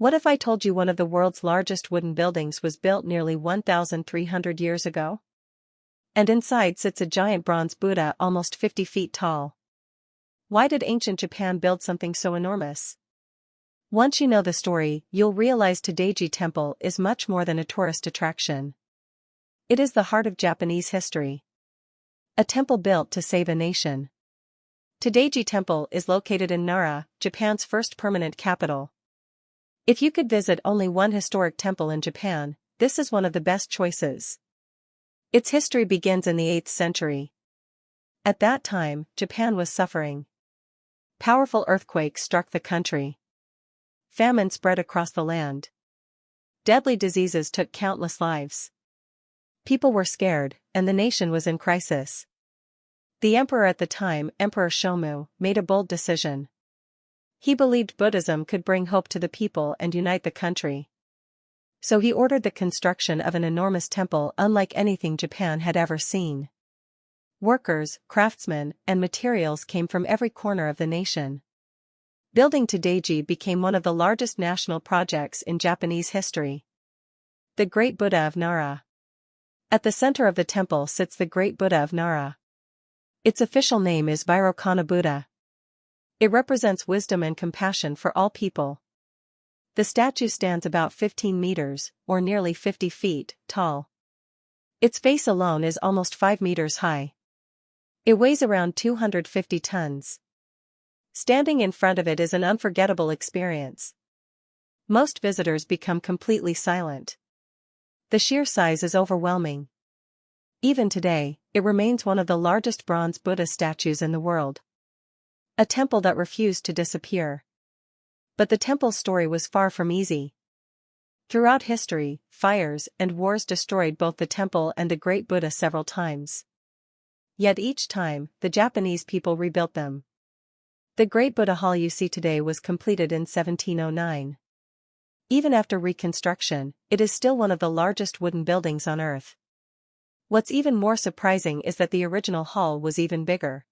What if I told you one of the world's largest wooden buildings was built nearly 1,300 years ago? And inside sits a giant bronze Buddha almost 50 feet tall. Why did ancient Japan build something so enormous? Once you know the story, you'll realize Todaiji Temple is much more than a tourist attraction. It is the heart of Japanese history. A temple built to save a nation. Todaiji Temple is located in Nara, Japan's first permanent capital. If you could visit only one historic temple in Japan, this is one of the best choices. Its history begins in the 8th century. At that time, Japan was suffering. Powerful earthquakes struck the country. Famine spread across the land. Deadly diseases took countless lives. People were scared, and the nation was in crisis. The emperor at the time, Emperor Shomu, made a bold decision. He believed Buddhism could bring hope to the people and unite the country. So he ordered the construction of an enormous temple unlike anything Japan had ever seen. Workers, craftsmen, and materials came from every corner of the nation. Building Todaiji became one of the largest national projects in Japanese history. The Great Buddha of Nara. At the center of the temple sits the Great Buddha of Nara. Its official name is Vairocana Buddha. It represents wisdom and compassion for all people. The statue stands about 15 meters, or nearly 50 feet, tall. Its face alone is almost 5 meters high. It weighs around 250 tons. Standing in front of it is an unforgettable experience. Most visitors become completely silent. The sheer size is overwhelming. Even today, it remains one of the largest bronze Buddha statues in the world. A temple that refused to disappear. But the temple's story was far from easy. Throughout history, fires and wars destroyed both the temple and the Great Buddha several times. Yet each time, the Japanese people rebuilt them. The Great Buddha Hall you see today was completed in 1709. Even after reconstruction, it is still one of the largest wooden buildings on Earth. What's even more surprising is that the original hall was even bigger.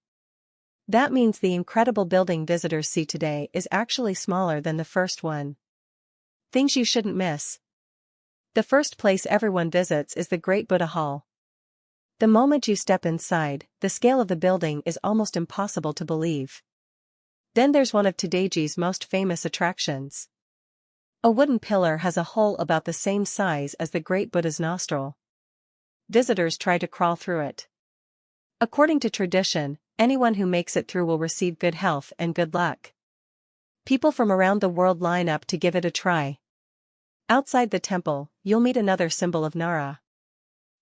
That means the incredible building visitors see today is actually smaller than the first one. Things you shouldn't miss. The first place everyone visits is the Great Buddha Hall. The moment you step inside, the scale of the building is almost impossible to believe. Then there's one of Todaiji's most famous attractions. A wooden pillar has a hole about the same size as the Great Buddha's nostril. Visitors try to crawl through it. According to tradition, anyone who makes it through will receive good health and good luck. People from around the world line up to give it a try. Outside the temple, you'll meet another symbol of Nara.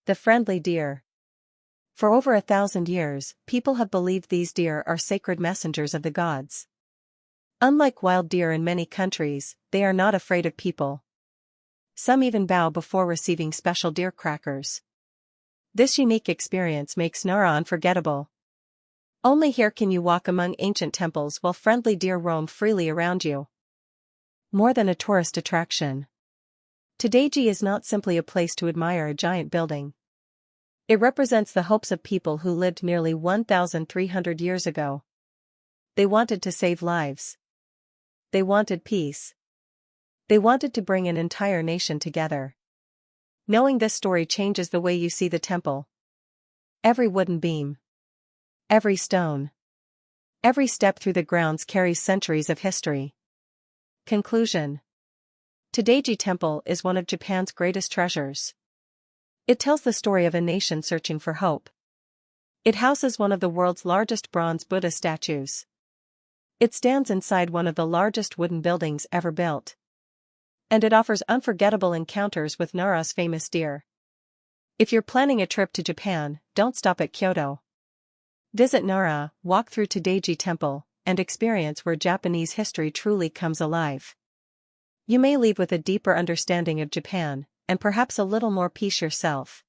The friendly deer. For over 1,000 years, people have believed these deer are sacred messengers of the gods. Unlike wild deer in many countries, they are not afraid of people. Some even bow before receiving special deer crackers. This unique experience makes Nara unforgettable. Only here can you walk among ancient temples while friendly deer roam freely around you. More than a tourist attraction. Todaiji is not simply a place to admire a giant building. It represents the hopes of people who lived nearly 1,300 years ago. They wanted to save lives. They wanted peace. They wanted to bring an entire nation together. Knowing this story changes the way you see the temple. Every wooden beam. Every stone. Every step through the grounds carries centuries of history. Conclusion. Todaiji Temple is one of Japan's greatest treasures. It tells the story of a nation searching for hope. It houses one of the world's largest bronze Buddha statues. It stands inside one of the largest wooden buildings ever built. And it offers unforgettable encounters with Nara's famous deer. If you're planning a trip to Japan, don't stop at Kyoto. Visit Nara, walk through Todaiji Temple, and experience where Japanese history truly comes alive. You may leave with a deeper understanding of Japan, and perhaps a little more peace yourself.